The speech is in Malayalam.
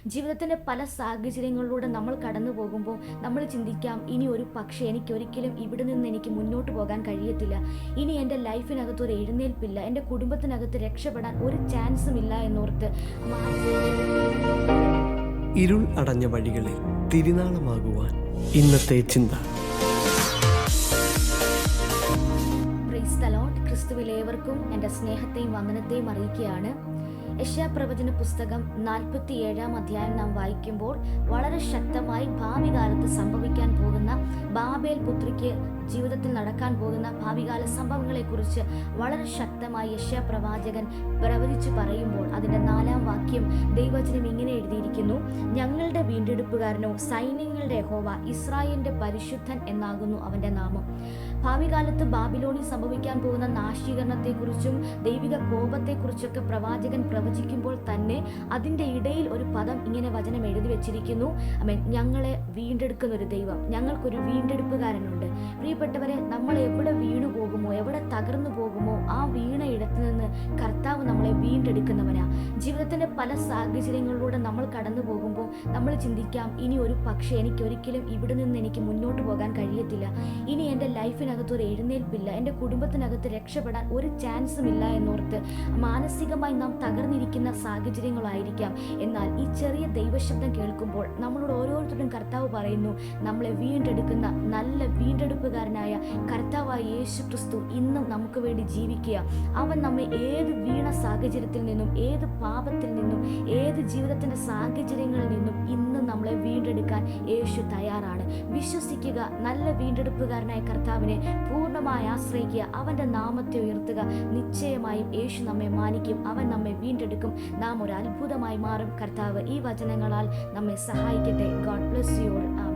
ജീവിതത്തിൻ്റെ പല സാഹചര്യങ്ങളിലൂടെ നമ്മൾ കടന്നു പോകുമ്പോൾ നമ്മൾ ചിന്തിക്കാം, ഇനി ഒരു പക്ഷേ എനിക്കൊരിക്കലും ഇവിടെ നിന്ന് എനിക്ക് മുന്നോട്ട് പോകാൻ കഴിയത്തില്ല, ഇനി എൻ്റെ ലൈഫിനകത്ത് ഒരു എഴുന്നേൽപ്പില്ല, എൻ്റെ കുടുംബത്തിനകത്ത് രക്ഷപ്പെടാൻ ഒരു ചാൻസും ഇല്ല എന്നോർത്ത് ഇരുൾ അടഞ്ഞ വഴികളിൽ തിരുനാളമാകുവാൻ ഇന്നത്തെ ചിന്ത. Praise the Lord. ക്രിസ്തുവിലേവർക്കും എൻ്റെ സ്നേഹത്തെയും വന്ദനത്തെയും അറിയിക്കുകയാണ്. യെശയ്യാപ്രവചന പുസ്തകം 47 അധ്യായം നാം വായിക്കുമ്പോൾ വളരെ ശക്തമായി ഭാവി കാലത്ത് സംഭവിക്കാൻ പോകുന്ന ബാബേൽ പുത്രിക്ക് ജീവിതത്തിൽ നടക്കാൻ പോകുന്ന ഭാവികാല സംഭവങ്ങളെക്കുറിച്ച് വളരെ ശക്തമായി യെശയ്യാപ്രവാചകൻ പ്രവചിച്ചു പറയുമ്പോൾ അതിൻ്റെ 4-ാം വാക്യം ദൈവവചനം ഇങ്ങനെ എഴുതിയിരിക്കുന്നു: ഞങ്ങളുടെ വീണ്ടെടുപ്പുകാരനോ സൈന്യങ്ങളുടെ യഹോവ ഇസ്രായേലിന്റെ പരിശുദ്ധൻ എന്നാകുന്നു അവന്റെ നാമം. ഭാവികാലത്ത് ബാബിലോണിൽ സംഭവിക്കാൻ പോകുന്ന നാശീകരണത്തെക്കുറിച്ചും ദൈവിക കോപത്തെക്കുറിച്ചൊക്കെ പ്രവാചകൻ പ്രവചിക്കുമ്പോൾ തന്നെ അതിൻ്റെ ഇടയിൽ ഒരു പദം ഇങ്ങനെ വചനം എഴുതി വെച്ചിരിക്കുന്നു: ആമേൻ, ഞങ്ങളെ വീണ്ടെടുക്കുന്ന ഒരു ദൈവം, ഞങ്ങൾക്കൊരു വീണ്ടെടുപ്പുകാരനുണ്ട്. പ്രിയപ്പെട്ടവരെ, നമ്മൾ എവിടെ വീണു പോകുമോ, എവിടെ തകർന്നു പോകുമോ, ആ വീണ ഇടത്ത് നിന്ന് കർത്താവ് നമ്മളെ വീണ്ടെടുക്കുന്നവനാ. ജീവിതത്തിൻ്റെ പല സാഹചര്യങ്ങളിലൂടെ നമ്മൾ കടന്നു പോകുമ്പോൾ നമ്മൾ ചിന്തിക്കാം, ഇനി ഒരു പക്ഷേ എനിക്കൊരിക്കലും ഇവിടെ നിന്ന് എനിക്ക് മുന്നോട്ട് പോകാൻ കഴിയത്തില്ല, ഇനി എൻ്റെ ലൈഫിനകത്ത് ഒരു എഴുന്നേൽപ്പില്ല, എൻ്റെ കുടുംബത്തിനകത്ത് രക്ഷപ്പെടാൻ ഒരു ചാൻസും ഇല്ല എന്നോർത്ത് മാനസികമായി നാം തകർന്നിരിക്കുന്ന സാഹചര്യങ്ങളായിരിക്കാം. എന്നാൽ ഈ ചെറിയ ദൈവശബ്ദം കേൾക്കുമ്പോൾ നമ്മളോട് ഓരോരുത്തരും കർത്താവ് പറയുന്നു, നമ്മളെ വീണ്ടെടുക്കുന്ന നല്ല വീണ്ടെടുപ്പുകാരനായ കർത്താവായ യേശു ക്രിസ്തു ഇന്നും നമുക്ക് വേണ്ടി ജീവിക്കുക. അവൻ നമ്മെ ഏത് വീണ സാഹചര്യത്തിൽ നിന്നും, ഏത് പാപത്തിൽ നിന്നും, ഏത് ജീവിതത്തിൻ്റെ സാഹചര്യങ്ങളിൽ നിന്നും ഇന്നും നമ്മളെ വീണ്ടെടുക്കാൻ യേശു തയ്യാറാണ്. വിശ്വസിക്കുക, നല്ല വീണ്ടെടുപ്പുകാരനായ കർത്താവിനെ പൂർണ്ണമായി ആശ്രയിക്കുക, അവൻ്റെ നാമത്തെ ഉയർത്തുക. നിശ്ചയമായും യേശു നമ്മെ മാനിക്കും, അവൻ നമ്മെ വീണ്ടെടുക്കും, നാം ഒരു അത്ഭുതമായി മാറും. കർത്താവ് ഈ വചനങ്ങളാൽ നമ്മെ സഹായിക്കട്ടെ. God bless you all.